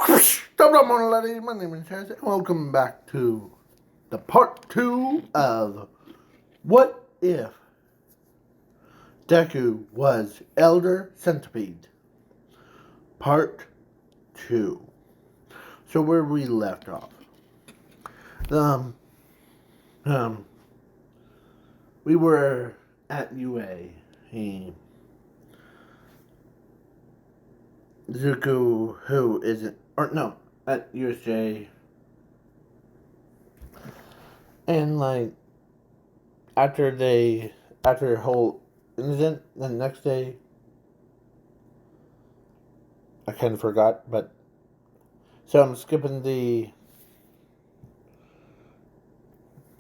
Stop, ladies. My name is Chaz, and welcome back to the part 2 of What If Deku Was Elder Centipede? Part 2. So where we left off. Um, we were at UA. Zuko, who isn't, or no, at USJ. And like, after the whole incident, the next day, I kind of forgot, but so I'm skipping the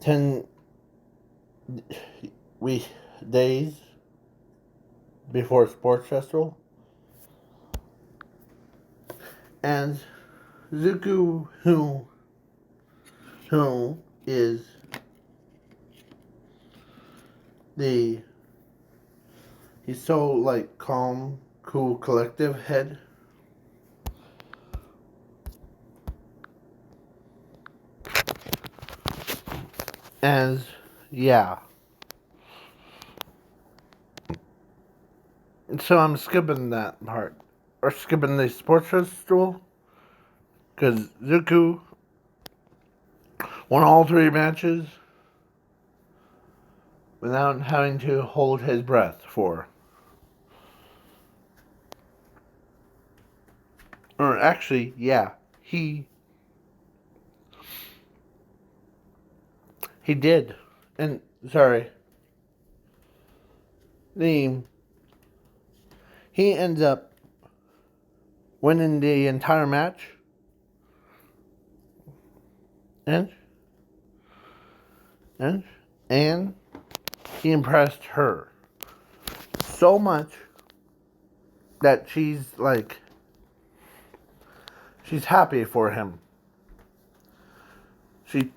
10 days before sports festival, and Zuko, who is the he's so like calm, cool, collective head. And yeah. So I'm skipping that part. Or skipping the sports festival. Because Zuko won all 3 matches without having to hold his breath for. Or actually, yeah, he did. And sorry. He ends up winning the entire match. And he impressed her so much that she's happy for him. She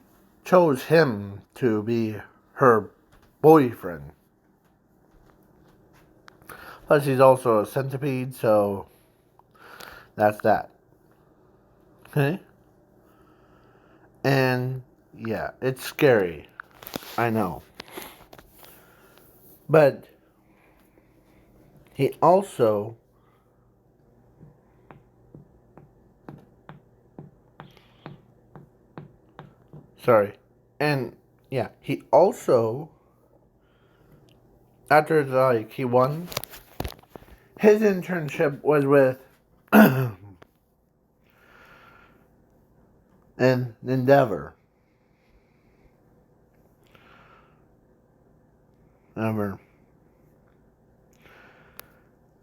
chose him to be her boyfriend. Plus, he's also a centipede, so that's that. Okay? And yeah, it's scary. I know. But he also and yeah, he also, after he won, his internship was with an Endeavor.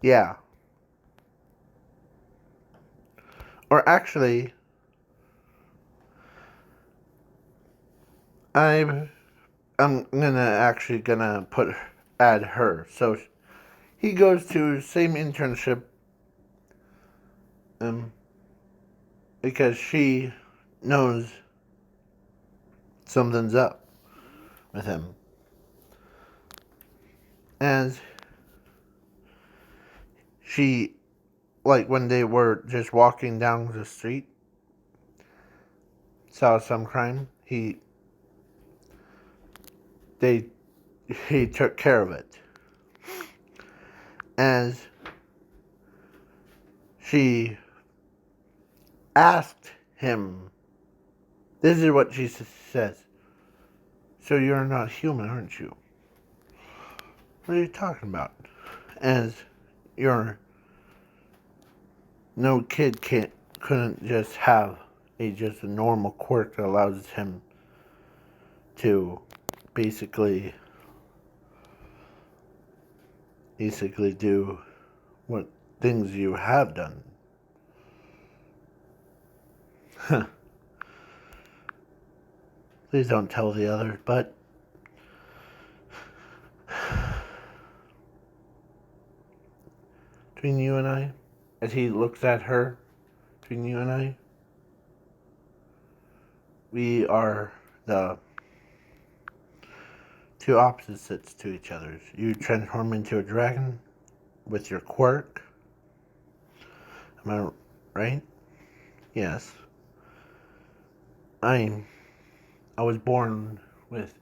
Yeah. Or actually, I'm gonna add her. So he goes to same internship, because she knows something's up with him. As she, when they were just walking down the street, saw some crime, he took care of it. As she asked him, this is what she says, "So you're not human, aren't you?" "What are you talking about?" As no kid couldn't just have just a normal quirk that allows him to basically do what things you have done. Please don't tell the others, but between you and I, as he looks at her, between you and I, we are the two opposites to each other. You transform into a dragon with your quirk. Am I right? Yes. I was born with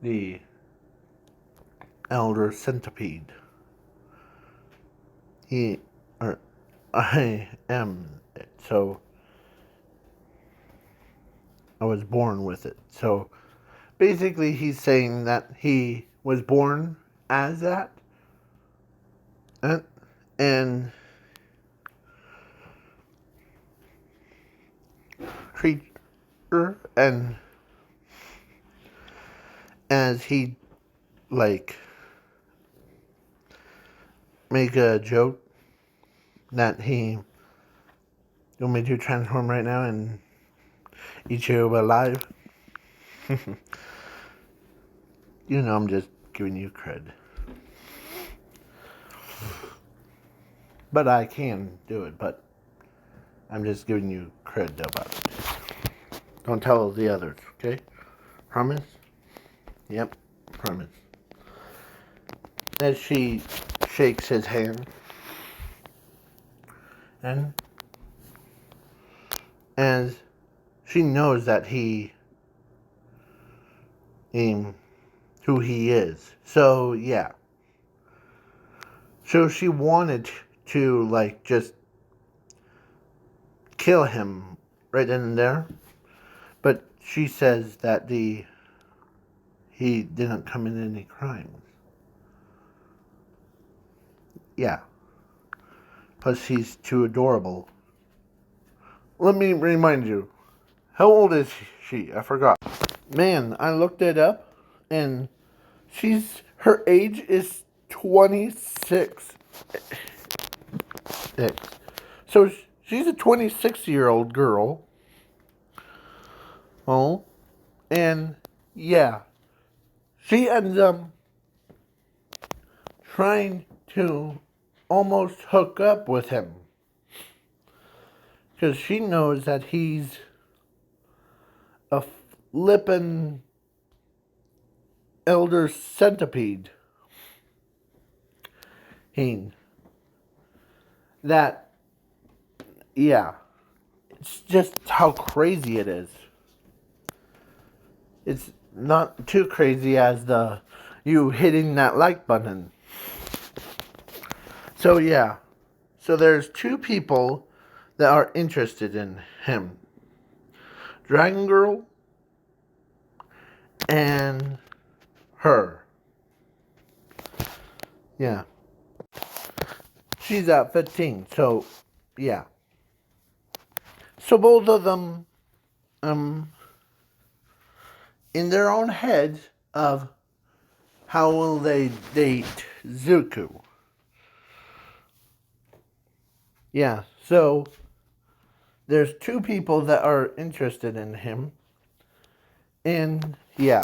the Elder Centipede. He, or I am it, so I was born with it. So basically, he's saying that he was born as that, and creature, and as he like make a joke that he want me to transform right now and eat you alive. You know, I'm just giving you cred. But I can do it, but I'm just giving you cred about it. Don't tell the others, okay? Promise? Yep, promise. As she shakes his hand, and as she knows that who he is. So, yeah. So she wanted to, like, just kill him right then and there. But she says that he didn't commit any crimes. Yeah. Plus, he's too adorable. Let me remind you. How old is she? I forgot. Man, I looked it up, and her age is 26. So she's a 26-year-old girl. Oh, and yeah, she ends up trying to almost hook up with him because she knows that he's a flippin' Elder Centipede. That, yeah, it's just how crazy it is. It's not too crazy as you hitting that like button. So yeah, so there's two people that are interested in him. Dragon Girl and her. Yeah. She's at 15, so yeah. So both of them in their own heads of how will they date Zuko. Yeah, so there's two people that are interested in him. And yeah.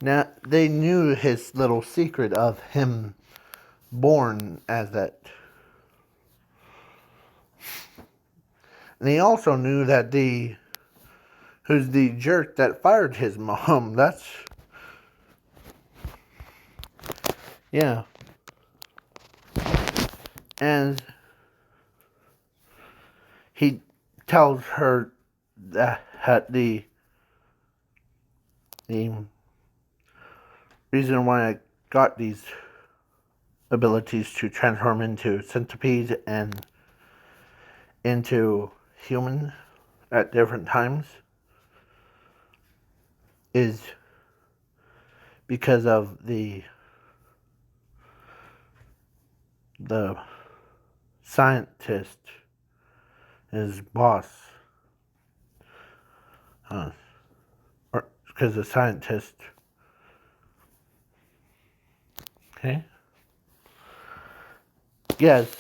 Now they knew his little secret of him born as that. And he also knew that who's the jerk that fired his mom. That's, yeah. And he tells her that the reason why I got these abilities to transform into centipede and into human at different times is because of the scientist, his boss, or because the scientist, okay, yes,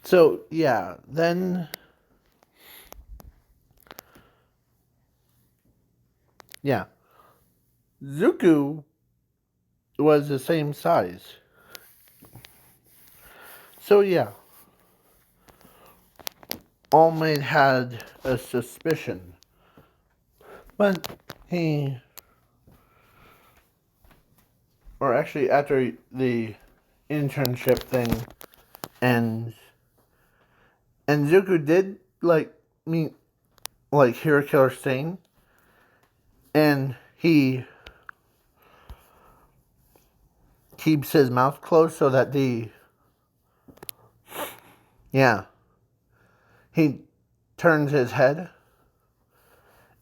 so yeah, then, yeah, Zuko was the same size. So yeah, All Might had a suspicion, but or actually after the internship thing, And Zuko did hear a killer stain, and he keeps his mouth closed so that he turns his head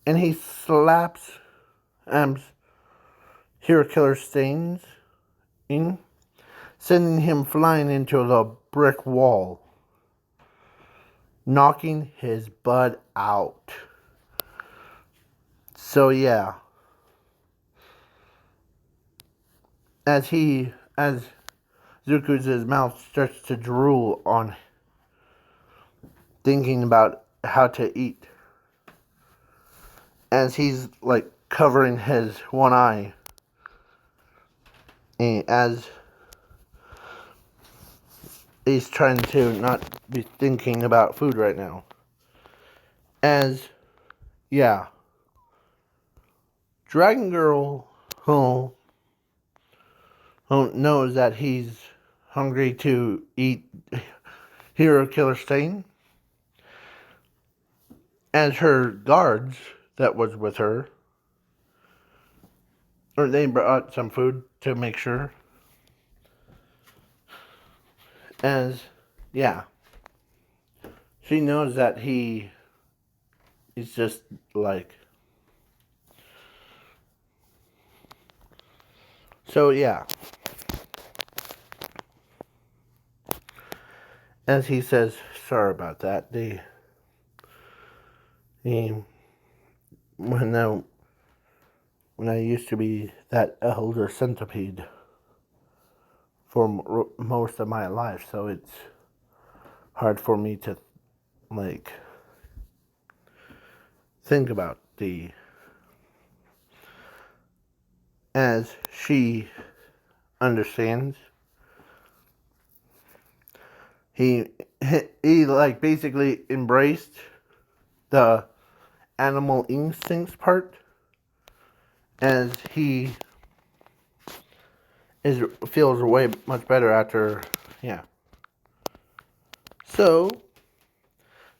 and he slaps Hero Killer Stains in, sending him flying into the brick wall, knocking his butt out. So yeah, as Zuko's mouth starts to drool on thinking about how to eat, as he's covering his one eye, and as he's trying to not be thinking about food right now. Dragon Girl who knows that he's hungry to eat Hero Killer Stain, as her guards that was with her, or they brought some food to make sure, she knows that he's just as he says, sorry about that. When I used to be that Elder Centipede for most of my life, so it's hard for me to think about as she understands. He basically embraced the animal instincts part, as he feels way much better after. So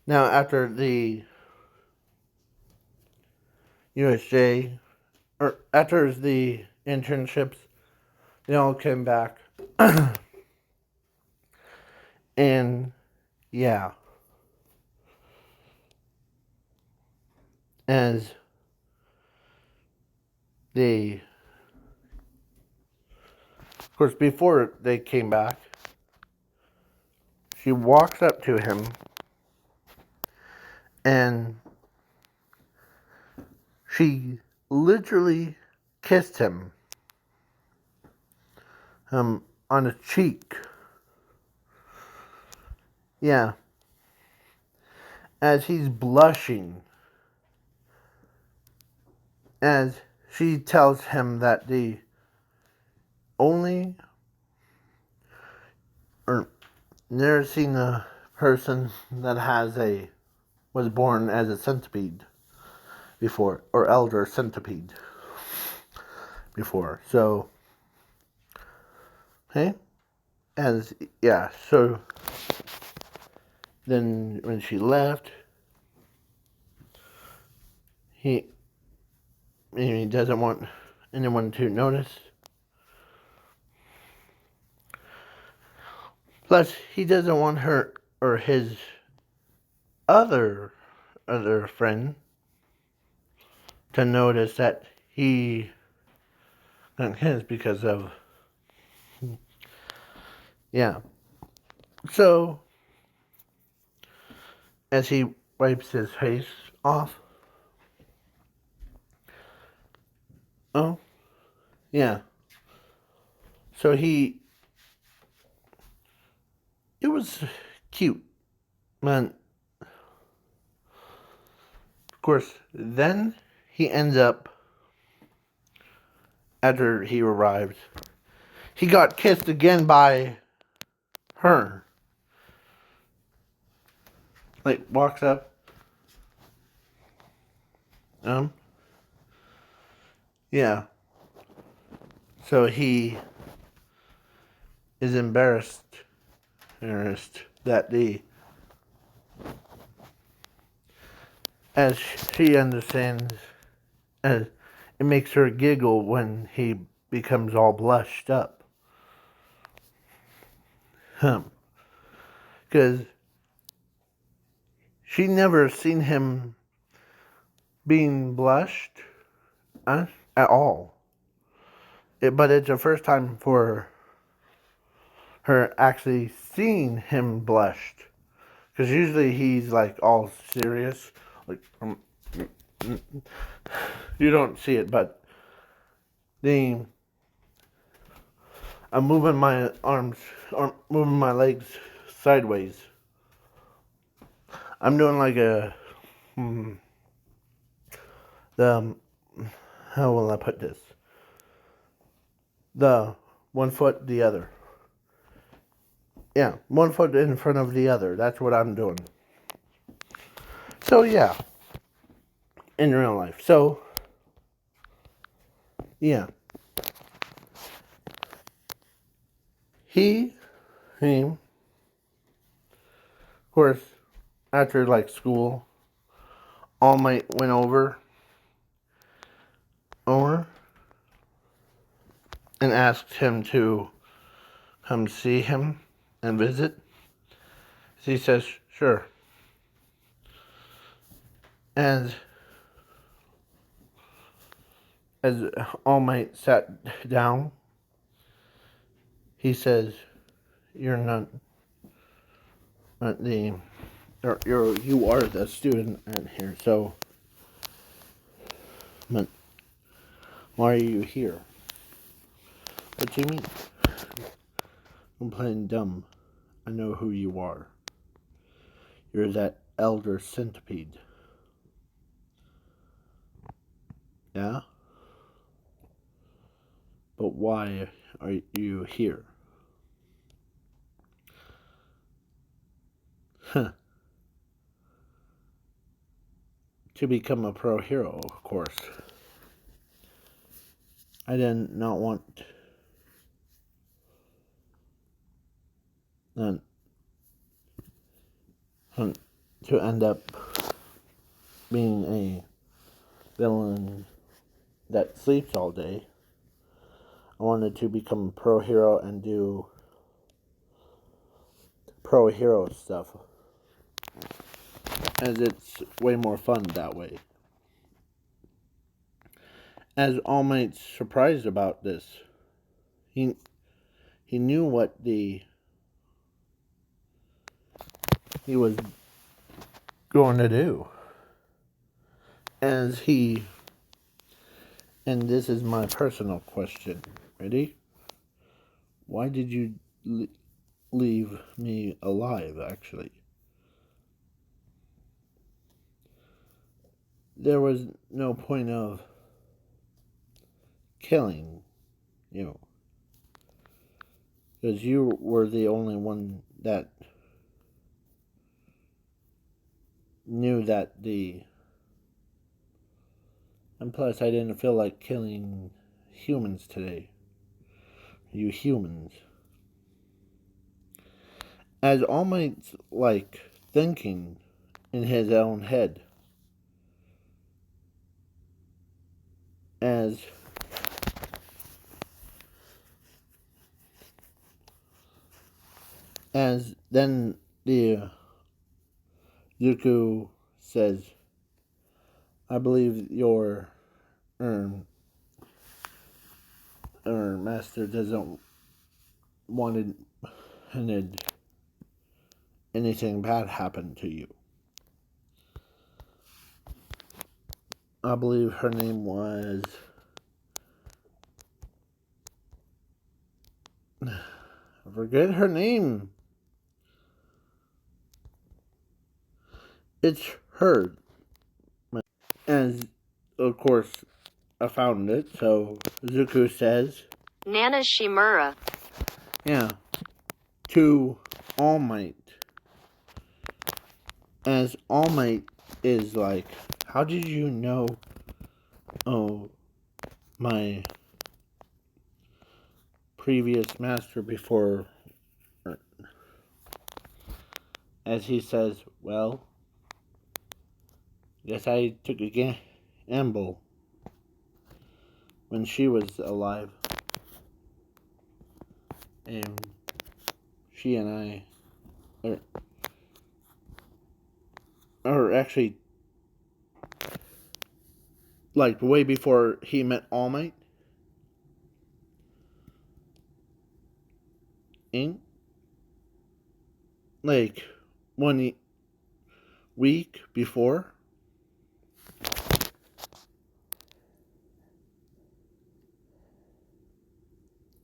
now after the USJ, or after the internships, they all came back. And as they, of course, before they came back, she walks up to him and she literally kissed him on the cheek. As he's blushing, as she tells him that the only, or never seen a person that was born as a centipede before, or Elder Centipede before. So, so then when she left, he doesn't want anyone to notice. Plus, he doesn't want her or his other friend to notice that he got his, because of So as he wipes his face off, so it was cute, man. Of course, then he ends up, after he arrived, he got kissed again by her. Walks up. So he is embarrassed interest that as she understands, as it makes her giggle when he becomes all blushed up. Because she never seen him being blushed at all. But it's the first time for her actually seeing him blushed. Because usually he's like all serious. Like, you don't see it, but I'm moving my arms, or moving my legs sideways. I'm doing like how will I put this? The one foot, the other. Yeah, one foot in front of the other. That's what I'm doing. So, yeah. In real life. So, yeah. He, of course, after like school, All Might went over and asked him to come see him and visit. He says, sure. And as All Might sat down, he says, "You're not the, you are the student in here. So, but why are you here? What do you mean? I'm playing dumb. I know who you are. You're that Elder Centipede. Yeah? But why are you here?" Huh. To become a pro hero, of course. I did not want to end up being a villain that sleeps all day. I wanted to become a pro hero and do pro hero stuff, as it's way more fun that way. As All Might's surprised about this, he knew what he was going to do. And this is my personal question. Ready? Why did you leave me alive, actually? There was no point of killing you, because you were the only one that knew that and plus I didn't feel like killing humans today. You humans. As All Might's like thinking in his own head, as then the Deku says, "I believe your master doesn't want anything bad happen to you." I believe her name was, I forget her name. It's her. And of course, I found it. So Zuko says, Nana Shimura. Yeah, to All Might. As All Might is like, how did you know? Oh, my previous master before as he says, well, guess I took a gamble when she was alive. And she and I are actually, like, way before he met All Might. And, like, 1 week before,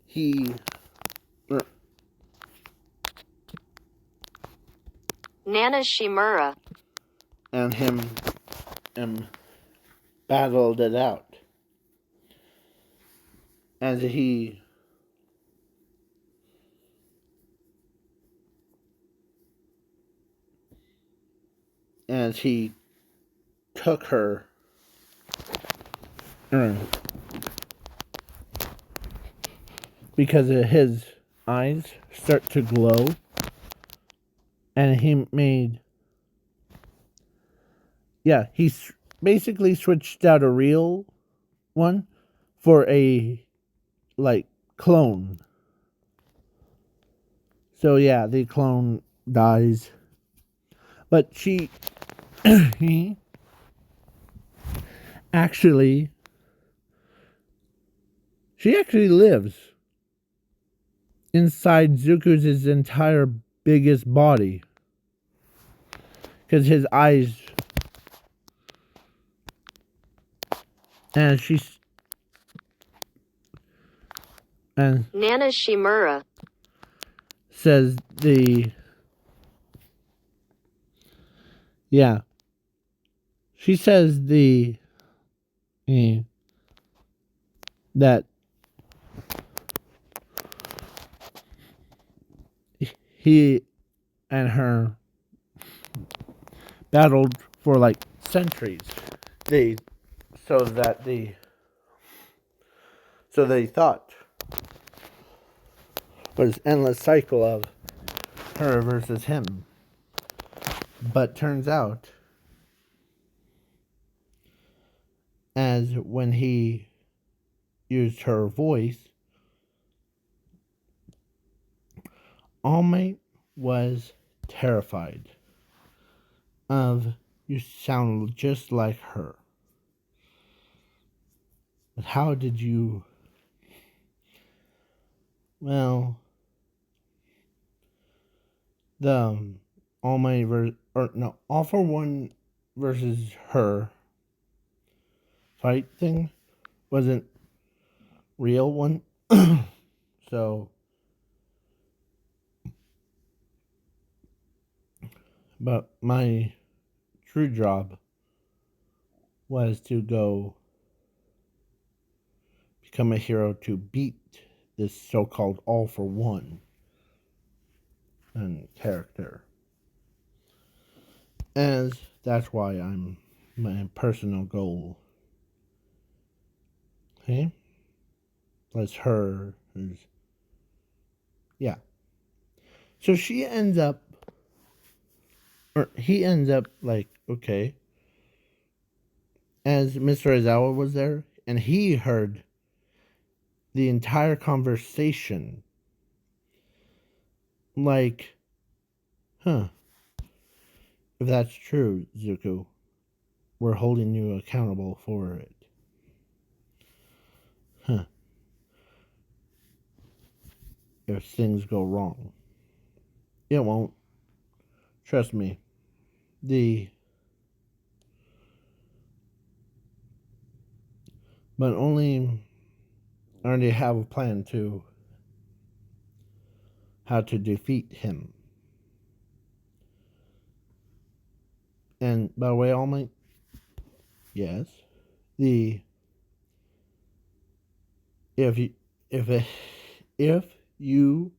he Nana Shimura. and him battled it out. As he took her because his eyes start to glow, and he made he basically switched out a real one for a, like, clone. So yeah, the clone dies, but he actually lives inside Zuko's entire biggest body, because his eyes, and Nana Shimura. says she says that he and her battled for, like, centuries. They so they thought was endless cycle of her versus him. But turns out, as when he used her voice, All Might was terrified of, you sound just like her. But how did you? Well, the All Might All for One versus her fight thing wasn't real one. So, but my true job was to go become a hero to beat this so-called All for One and character. As that's why I'm my personal goal. Okay? That's her. Yeah. So he ends up, like, okay, as Mr. Aizawa was there, and he heard the entire conversation. Like, if that's true, Zuko, we're holding you accountable for it. If things go wrong. It won't. Trust me. But only I already have a plan to how to defeat him. And by the way, All Might, yes, if you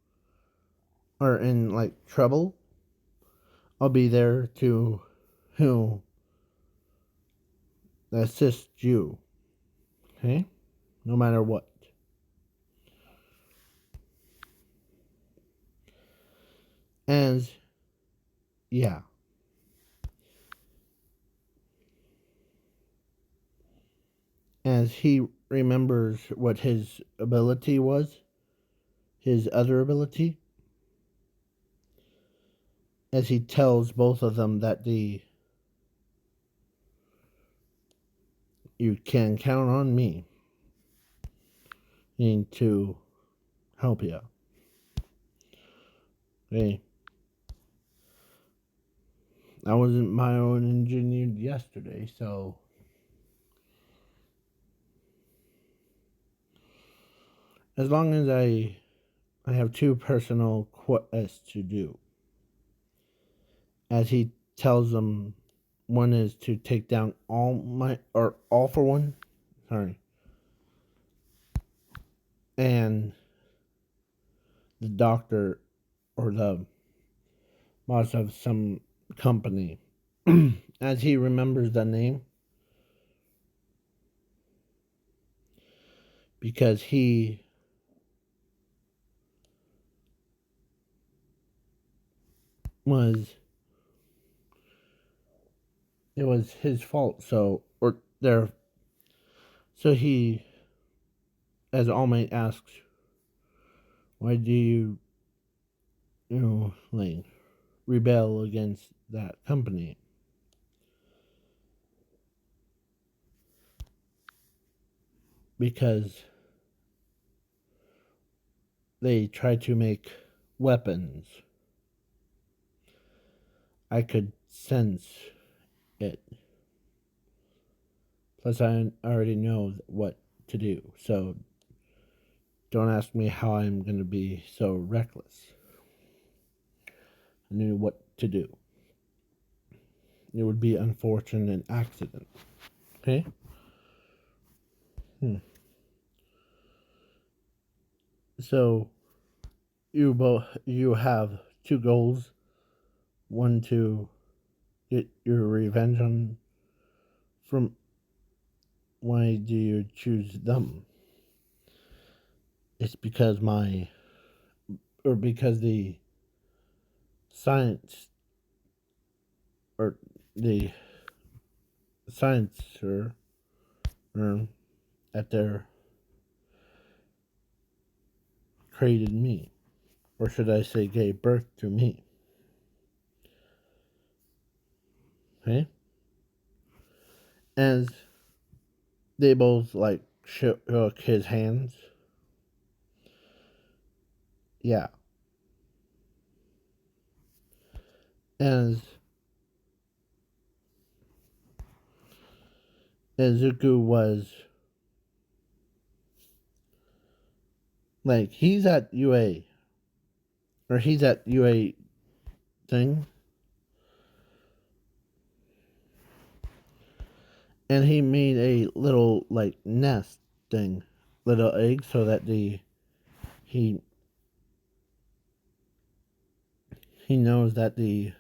are in, like, trouble, I'll be there to assist you. Okay, no matter what. As Yeah. As he remembers what his ability was, his other ability, as he tells both of them that you can count on me to help you. Okay. I wasn't my own engineer yesterday, so as long as I have two personal quests to do. As he tells them, one is to take down all for one, sorry, and the doctor or the boss of some company. As he remembers the name, because he was, it was his fault. So he, as All Might asks, why do you, like, rebel against that company? Because they try to make weapons. I could sense it. Plus, I already know what to do. So, don't ask me how I'm going to be so reckless. I knew what to do. It would be unfortunate accident. Okay? So, you have two goals. One to get your revenge on. From why do you choose them? It's because because the science or the sciencer at their created me, or should I say, gave birth to me. Okay, as they both like shook his hands. Yeah, as Zuko was like, he's at UA, or he's at UA thing, and he made a little like nest thing, little egg, so that he knows that he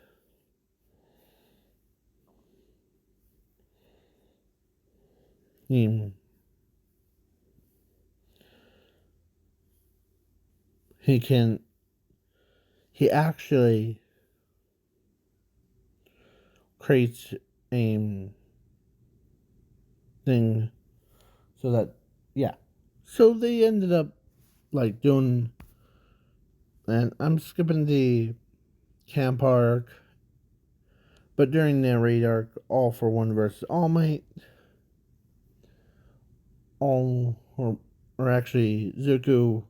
can, he actually creates a thing so that, yeah. So they ended up like doing, and I'm skipping the camp arc, but during the raid arc, All for One versus All Might, or actually Zuko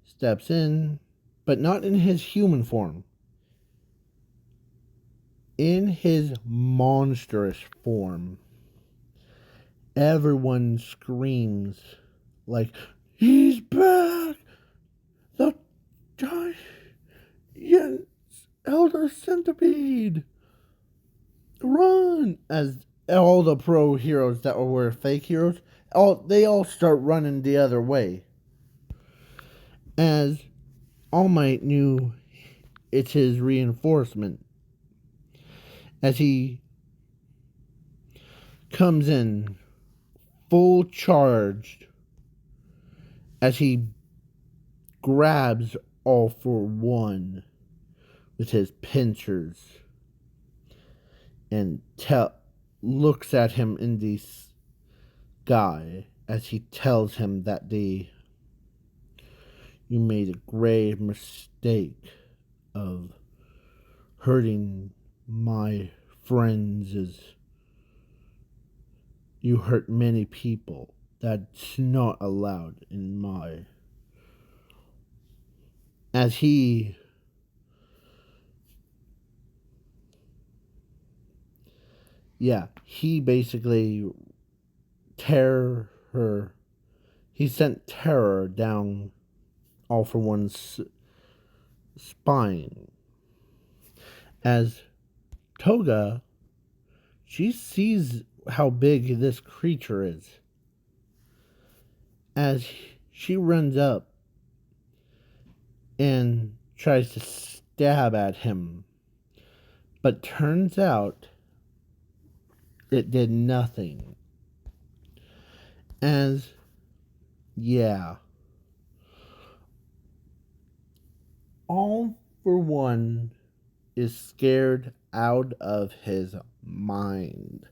steps in, but not in his human form. In his monstrous form. Everyone screams like, he's back! The giant Elder Centipede! Run! As all the pro heroes that were fake heroes, they all start running the other way. As All Might knew it's his reinforcement. As he comes in full charged, as he grabs All for One with his pincers, and looks at him in the sky as he tells him that you made a grave mistake of hurting my friends. You hurt many people. That's not allowed in my... As he... Yeah, he basically he sent terror down All for One's spine. As Toga, she sees how big this creature is. As she runs up and tries to stab at him, but turns out it did nothing. As, yeah, All for One is scared out of his mind.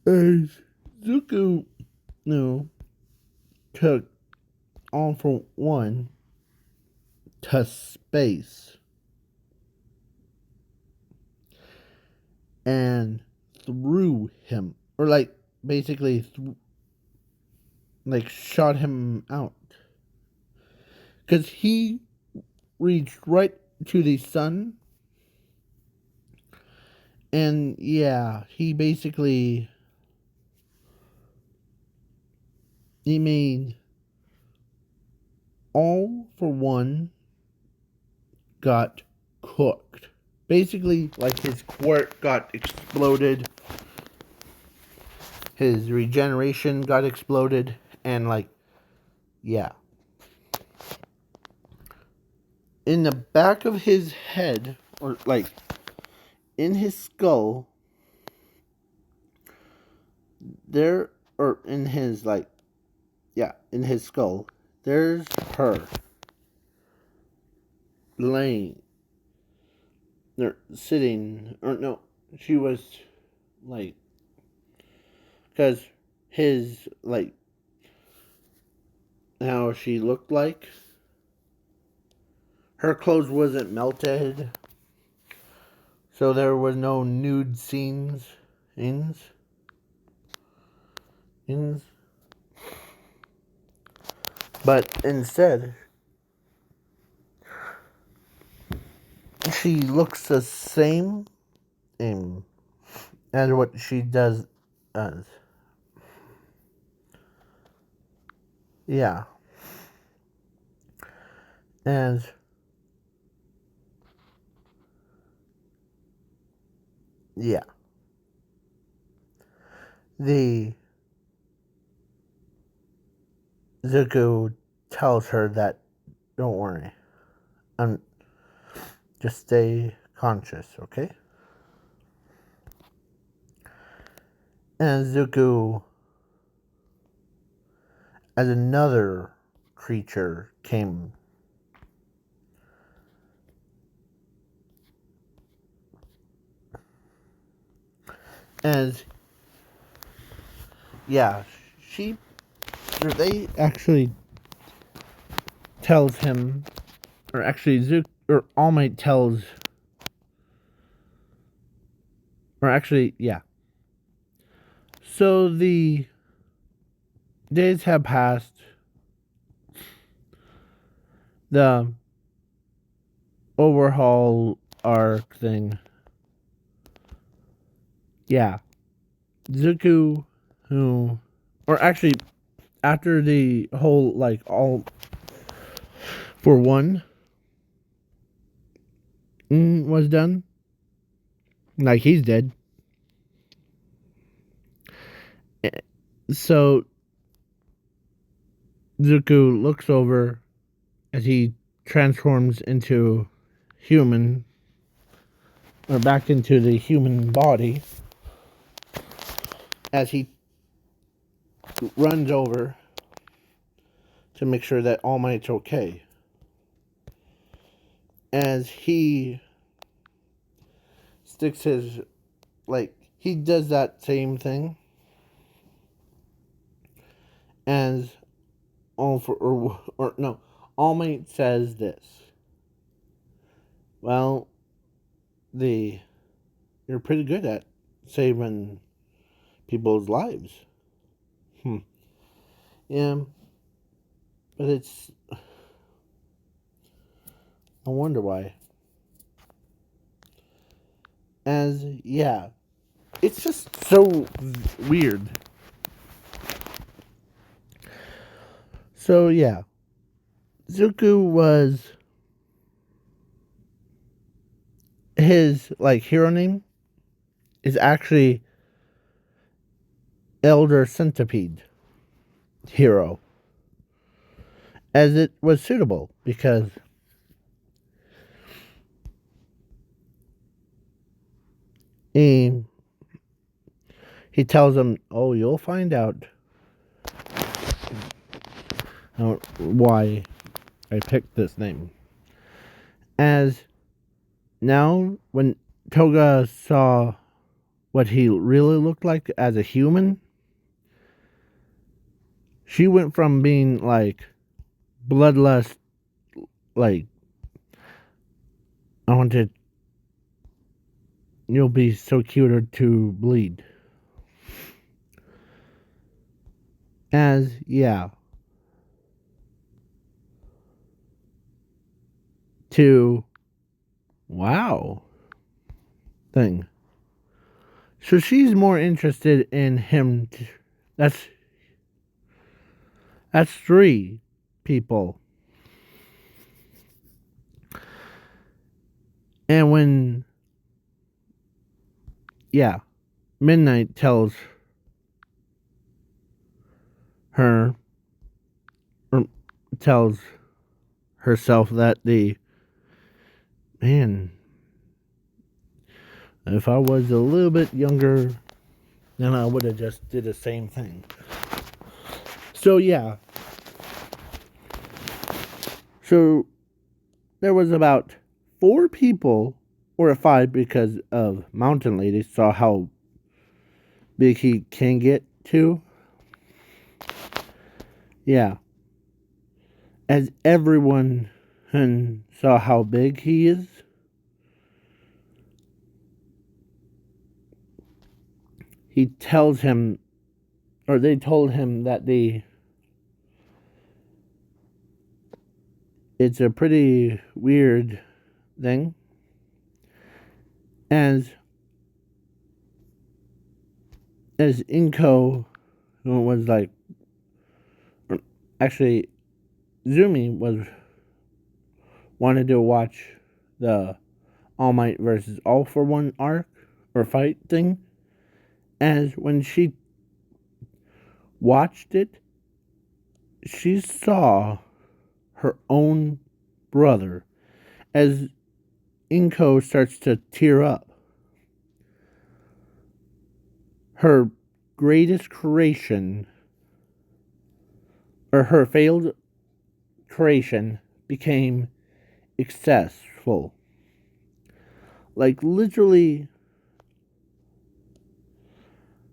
As Zuko took All for One to space and threw him, or like basically shot him out, because he reached right to the sun, and yeah, he made All for One got cooked. Basically, like his quirk got exploded, his regeneration got exploded, and yeah. In the back of his head, or in his skull, in his in his skull, there's her laying, or sitting, or no, she was because his how she looked like, her clothes wasn't melted, so there was no nude scenes. But instead, she looks the same as what she does as. Yeah. And yeah. The Zuko tells her that, don't worry, just stay conscious, okay? And Zuko, as another creature came, as yeah, they actually tells him, or actually Zuko, or All Might tells, or actually, yeah. So the days have passed. The overhaul arc thing. Yeah. Zuko, or actually, after the whole, All for One was done, he's dead. So Zuko looks over as he transforms into human, or back into the human body, as he runs over to make sure that All Might's okay. as he sticks his, like, he does that same thing as All Might says this. Well, you're pretty good at saving people's lives. Yeah, but I wonder why. It's just so weird. So, yeah. Zuko was his, hero name is actually Elder Centipede hero. As it was suitable because he tells him, "Oh, you'll find out why I picked this name." As now, when Toga saw what he really looked like as a human, she went from being bloodlust, I wanted, you'll be so cuter to bleed. To wow thing. So she's more interested in him. That's 3 people. And when Midnight tells her, or tells herself that if I was a little bit younger, then I would have just did the same thing. So So there was about 4 people, or 5 because of Mountain Lady saw how big he can get to. As everyone saw how big he is, he tells him, or they told him that it's a pretty weird thing. As Inko was actually Zumi wanted to watch the All Might versus All for One arc or fight thing. As when she watched it, she saw her own brother as Inko starts to tear up. Her greatest creation, or her failed creation, became successful. Literally,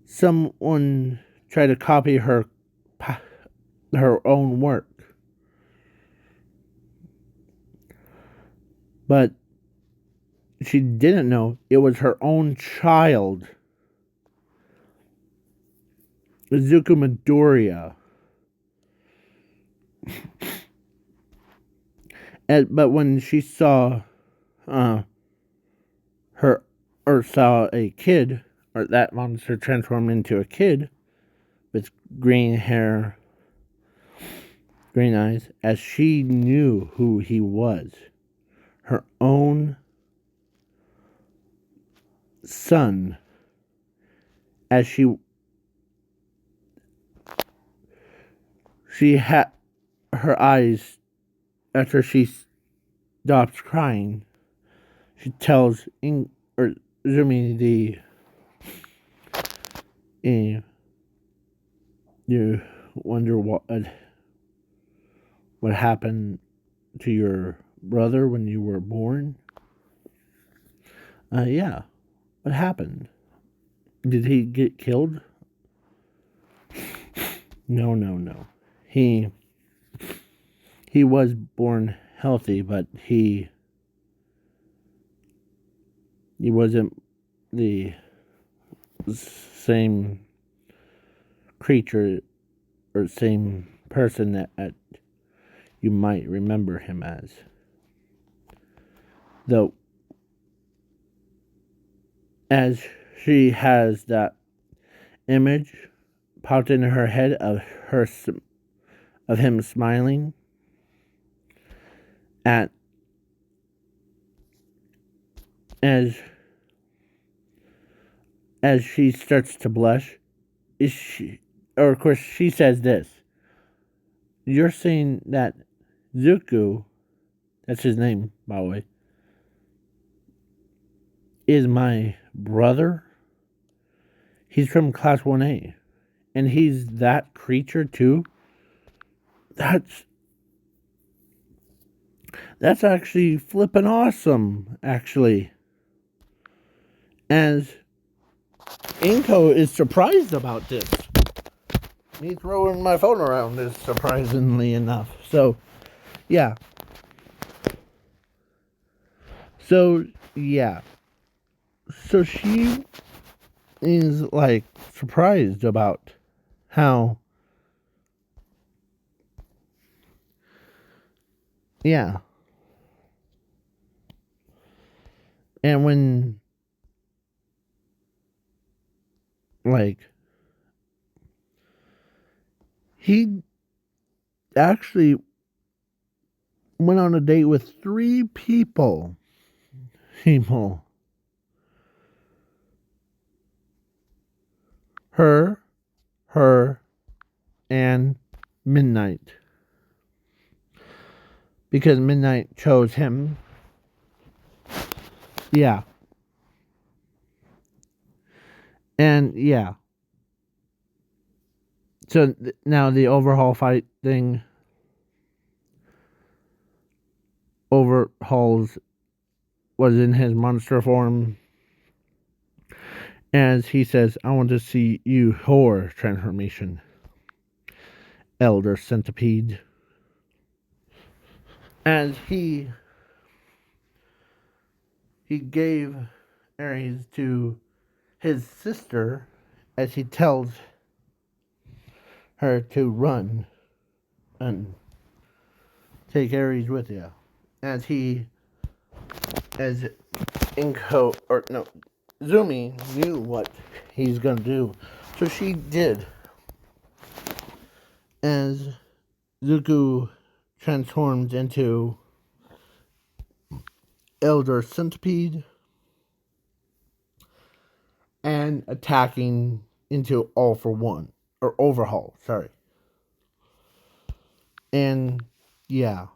someone tried to copy her own work. But she didn't know it was her own child, Izuku Midoriya. But when she saw saw a kid, or that monster transform into a kid with green hair, green eyes, as she knew who he was, her own son, as she had her eyes, after she stops crying, she tells Zumi you wonder what happened to your brother when you were born? Yeah. What happened? Did he get killed? No, no, no. He was born healthy, but he wasn't the same creature or same person that you might remember him as. Though, as she has that image popped into her head of him smiling at as she starts to blush. Is she, or of course she says this, you're saying that Zuko, that's his name by the way, is my brother? He's from class 1A and he's that creature too? That's actually flippin' awesome, actually. As Inko is surprised about this. Me throwing my phone around is surprisingly enough. So, yeah. So, yeah. So she is like surprised about how, yeah. And when, like, he actually went on a date with 3 people. Her, and Midnight. Because Midnight chose him. Yeah. And yeah. So now the overhaul fight thing overhauls was in his monster form. As he says, I want to see you horror transformation. Elder Centipede. As he gave Ares to his sister as he tells her to run and take Ares with you. As Inko, or no, Zumi knew what he's gonna do. So she did. As Zuko transformed into Elder Centipede and attacking into All for One. Or Overhaul, sorry. And yeah.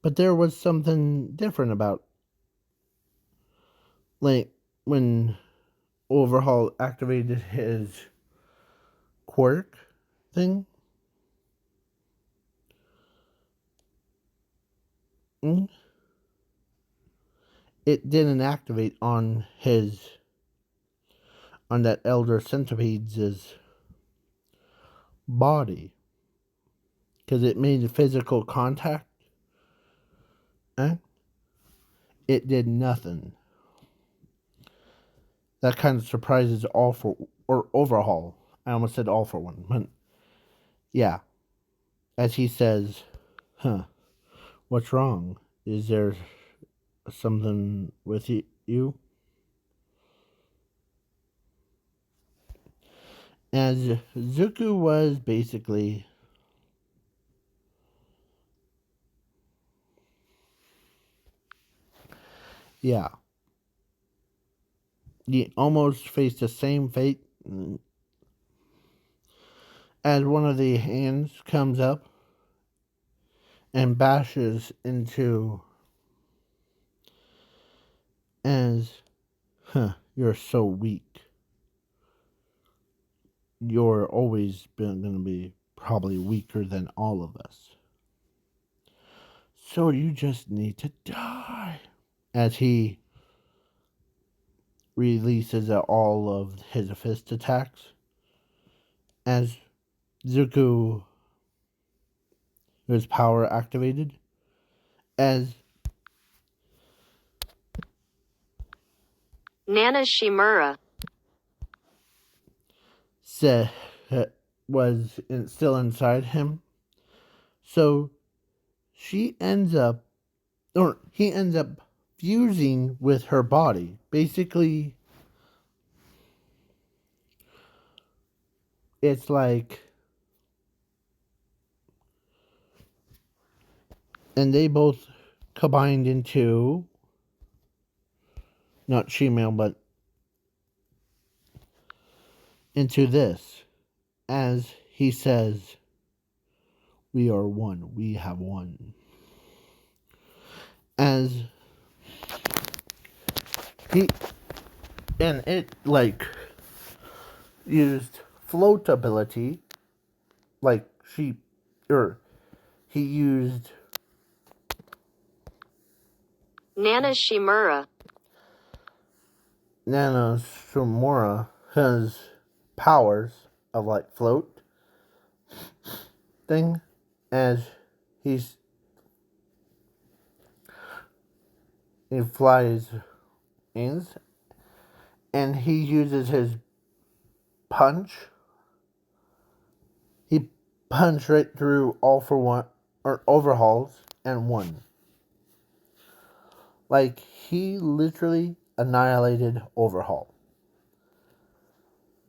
But there was something different about, like, when Overhaul activated his quirk thing. It didn't activate on that Elder Centipede's body. Because it made physical contact. It did nothing. That kind of surprises All for, or Overhaul. I almost said All for One, but yeah. As he says, what's wrong? Is there something with you? As Zuko was basically, yeah, he almost faced the same fate as one of the hands comes up and bashes into, as, you're so weak. You're always going to be probably weaker than all of us. So you just need to die. As he releases all of his fist attacks. As Zuko, his power activated. As Nana Shimura. Was still inside him. So he ends up fusing with her body. Basically, it's like, and they both combined into, not female, but into this. As he says, we are one, we have one. As he, and it like used floatability, like he used Nana Shimura. Nana Shimura has powers of like float thing, as he flies in, and he uses his punch. He punched right through all for one, or overhauls, and won. Like, he literally annihilated Overhaul.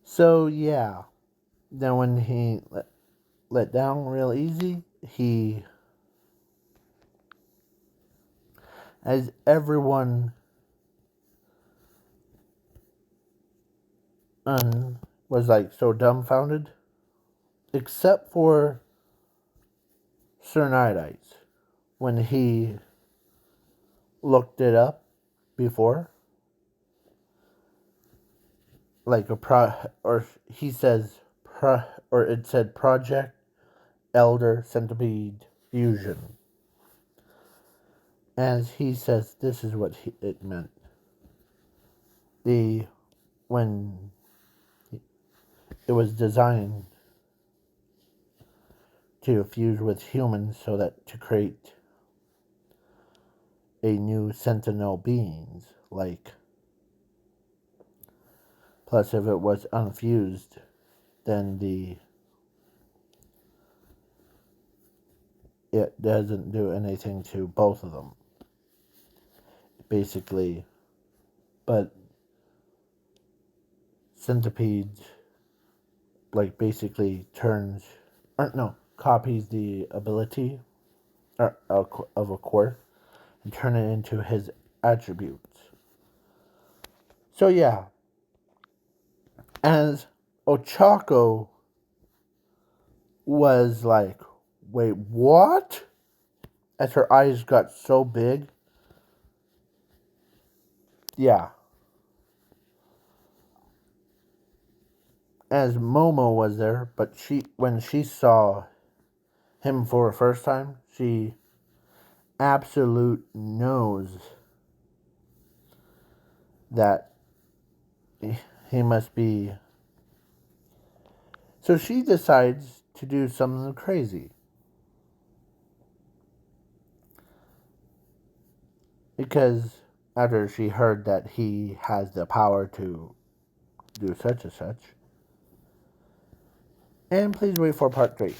So yeah, then when he let down real easy, he, as everyone was like so dumbfounded, except for Sir Nightites, when he looked it up before, like or he says or it said Project Elder Centipede Fusion, as he says this is what it meant. When it was designed to fuse with humans so that to create a new sentinel beings, like, plus if it was unfused, then it doesn't do anything to both of them, basically. But Centipede, like, basically copies the ability of a core and turn it into his attributes. So yeah, as Ochako was like, wait, what? As her eyes got so big. Yeah. As Momo was there, but when she saw him for the first time, she absolute knows that he must be. So she decides to do something crazy. Because after she heard that he has the power to do such and such. And please wait for part 3.